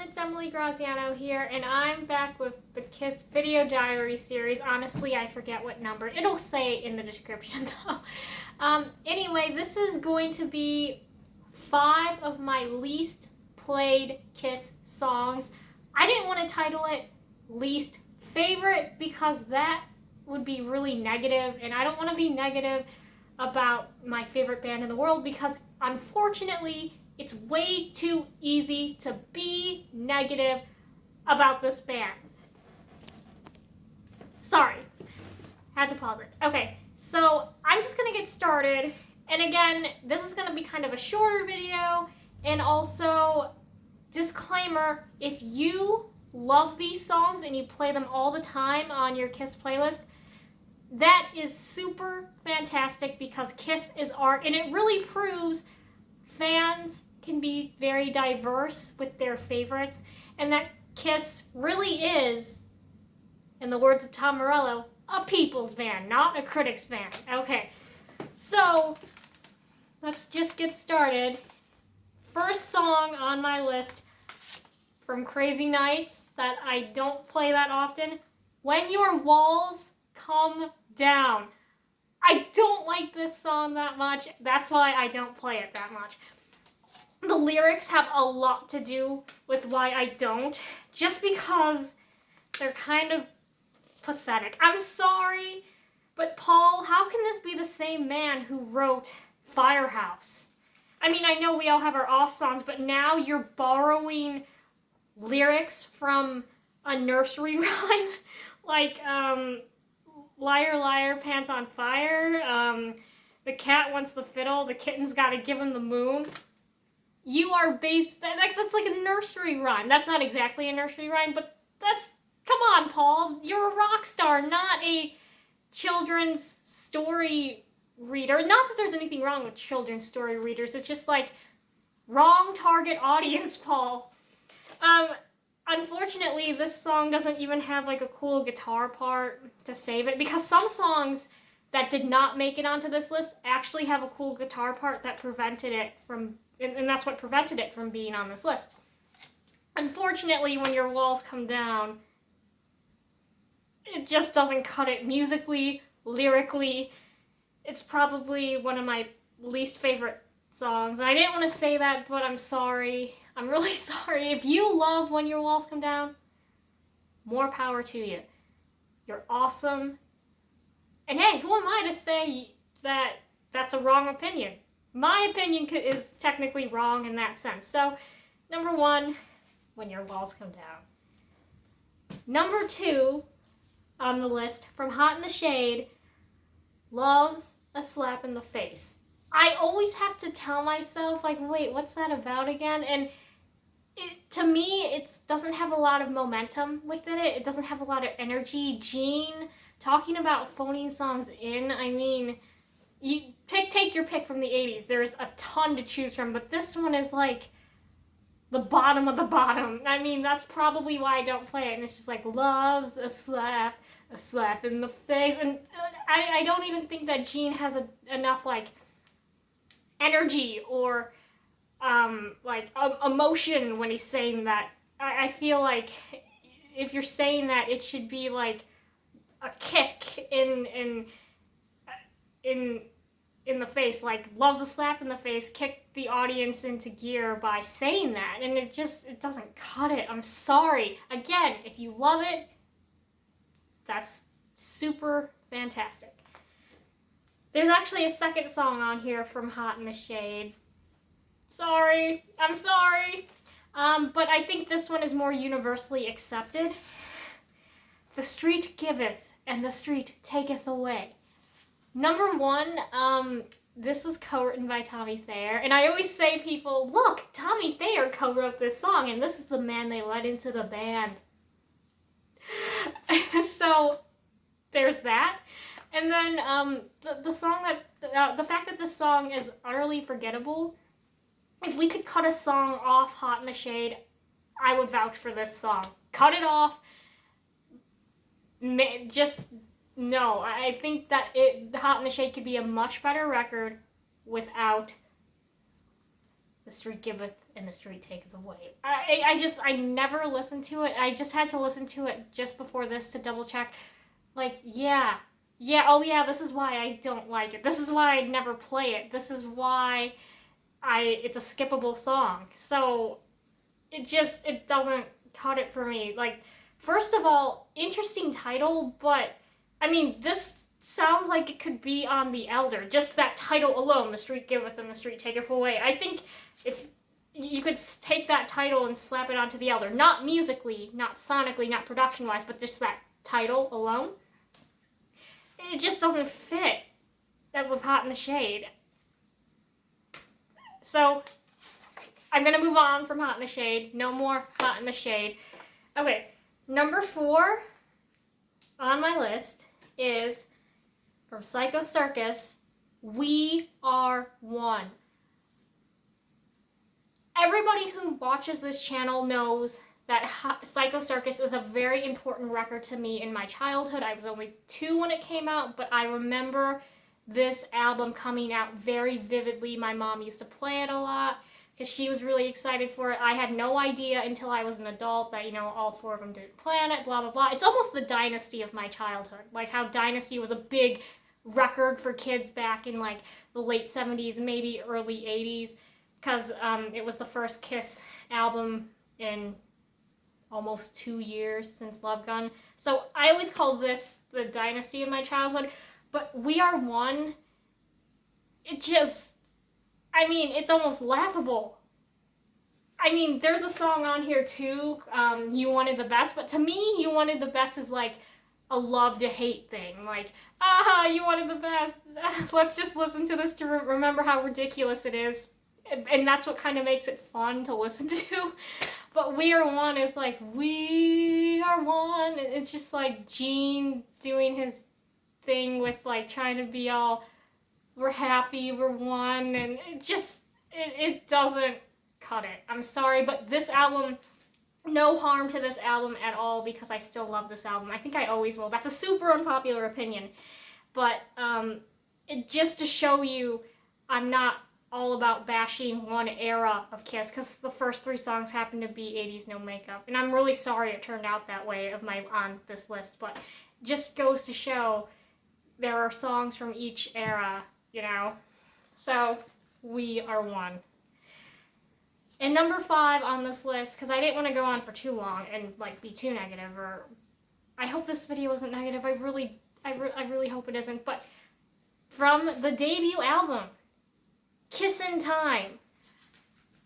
it's Emily Graziano here, and I'm back with the KISS Video Diary series. Honestly, I forget what number. It'll say in the description, though. Anyway, this is going to be 5 of my least played KISS songs. I didn't want to title it Least Favorite because that would be really negative, and I don't want to be negative about my favorite band in the world because, unfortunately, it's way too easy to be negative about this band. Sorry. Had to pause it. Okay, so I'm just going to get started. And again, this is going to be kind of a shorter video. And also, disclaimer, if you love these songs and you play them all the time on your KISS playlist, that is super fantastic because KISS is art. And it really proves fans can be very diverse with their favorites, and that KISS really is, in the words of Tom Morello, a people's band, not a critic's band. Okay, so let's just get started. First song on my list from Crazy Nights that I don't play that often, When Your Walls Come Down. I don't like this song that much. That's why I don't play it that much. The lyrics have a lot to do with why I don't, just because they're kind of pathetic. I'm sorry, but Paul, how can this be the same man who wrote Firehouse? I mean, I know we all have our off songs, but now you're borrowing lyrics from a nursery rhyme, like, Liar, liar, pants on fire. The cat wants the fiddle. The kitten's gotta give him the moon. You are based... That's like a nursery rhyme. That's not exactly a nursery rhyme, but that's... Come on, Paul. You're a rock star, not a children's story reader. Not that there's anything wrong with children's story readers. It's just like, wrong target audience, Paul. Unfortunately, this song doesn't even have like a cool guitar part to save it, because some songs that did not make it onto this list actually have a cool guitar part that prevented it from, and that's what prevented it from being on this list. Unfortunately, When Your Walls Come Down, it just doesn't cut it musically, lyrically. It's probably one of my least favorite songs. And I didn't want to say that, but I'm sorry. I'm really sorry. If you love When Your Walls Come Down, more power to you. You're awesome. And hey, who am I to say that that's a wrong opinion? My opinion is technically wrong in that sense. So, number 1, When Your Walls Come Down. Number 2 on the list, from Hot in the Shade, Love's a Slap in the Face. I always have to tell myself, like, wait, what's that about again? And to me, it doesn't have a lot of momentum within it. It doesn't have a lot of energy. Gene, talking about phoning songs in, I mean, you take your pick from the 80s. There's a ton to choose from, but this one is like the bottom of the bottom. I mean, that's probably why I don't play it. And it's just like, love's a slap in the face. And I don't even think that Gene has enough, like, energy or emotion when he's saying that. I feel like if you're saying that, it should be like a kick in the face, like love's a slap in the face, kick the audience into gear by saying that, and it doesn't cut it. I'm sorry. Again, if you love it, that's super fantastic. There's actually a second song on here from Hot in the Shade. Sorry. I'm sorry. But I think this one is more universally accepted. The street giveth, and the street taketh away. Number 1, this was co-written by Tommy Thayer. And I always say, people, look, Tommy Thayer co-wrote this song, and this is the man they let into the band. So, there's that. And then the song that, the fact that this song is utterly forgettable, if we could cut a song off Hot in the Shade, I would vouch for this song. Cut it off. Just, no. I think that Hot in the Shade could be a much better record without The street giveth and the street taketh away. I never listened to it. I just had to listen to it just before this to double check. Like, yeah, oh yeah, this is why I don't like it. This is why I'd never play it. This is why it's a skippable song. So, it doesn't cut it for me. Like, first of all, interesting title, but, I mean, this sounds like it could be on The Elder. Just that title alone, The Street Giveth and the Street Taketh Away. I think if you could take that title and slap it onto The Elder, not musically, not sonically, not production-wise, but just that title alone, it just doesn't fit that with Hot in the Shade. So, I'm going to move on from Hot in the Shade. No more Hot in the Shade. Okay, number 4 on my list is from Psycho Circus, We Are One. Everybody who watches this channel knows that Psycho Circus is a very important record to me in my childhood. I was only 2 when it came out, but I remember this album coming out very vividly. My mom used to play it a lot because she was really excited for it. I had no idea until I was an adult that, all 4 of them didn't plan it, blah, blah, blah. It's almost the Dynasty of my childhood. Like how Dynasty was a big record for kids back in like the late 70s, maybe early 80s, because it was the first Kiss album in almost 2 years since Love Gun. So I always call this the Dynasty of my childhood. But We Are One, it's almost laughable. I mean, there's a song on here too, You Wanted the Best, but to me, You Wanted the Best is like a love to hate thing. Like, you wanted the best. Let's just listen to this to remember how ridiculous it is. And that's what kind of makes it fun to listen to. But We Are One is like, we are one. It's just like Gene doing his thing with like trying to be all, we're happy, we're one, and it doesn't cut it. I'm sorry, but this album, no harm to this album at all because I still love this album. I think I always will. That's a super unpopular opinion. But just to show you, I'm not all about bashing one era of Kiss because the first 3 songs happen to be 80s No Makeup. And I'm really sorry it turned out that way on this list, but just goes to show there are songs from each era, So, We Are One. And number 5 on this list, because I didn't want to go on for too long and like be too negative, or I hope this video isn't negative. I really hope it isn't. But from the debut album, Kissin' Time.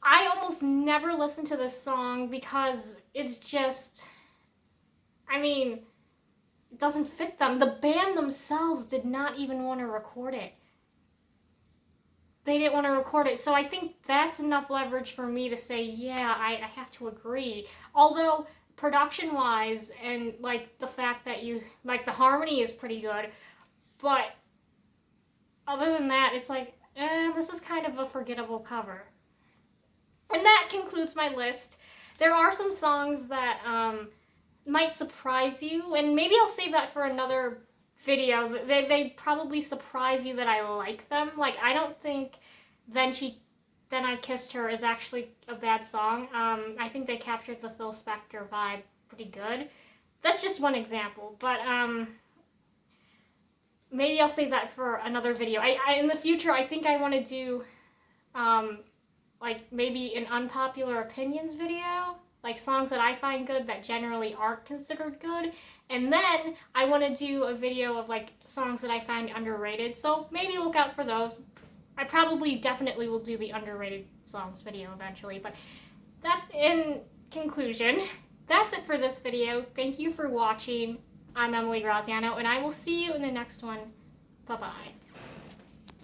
I almost never listen to this song because it's just, it doesn't fit them. The band themselves did not even want to record it. They didn't want to record it. So I think that's enough leverage for me to say, yeah, I have to agree. Although, production-wise, and like the fact that the harmony is pretty good, but other than that, it's like, this is kind of a forgettable cover. And that concludes my list. There are some songs that might surprise you, and maybe I'll save that for another video. They probably surprise you that I like them. Like, I don't think Then I Kissed Her is actually a bad song. I think they captured the Phil Spector vibe pretty good. That's just one example, but maybe I'll save that for another video. In the future, I think I want to do like maybe an unpopular opinions video, like songs that I find good that generally aren't considered good, and then I want to do a video of like songs that I find underrated, so maybe look out for those. I definitely will do the underrated songs video eventually, but that's in conclusion. That's it for this video. Thank you for watching. I'm Emily Graziano, and I will see you in the next one. Bye-bye.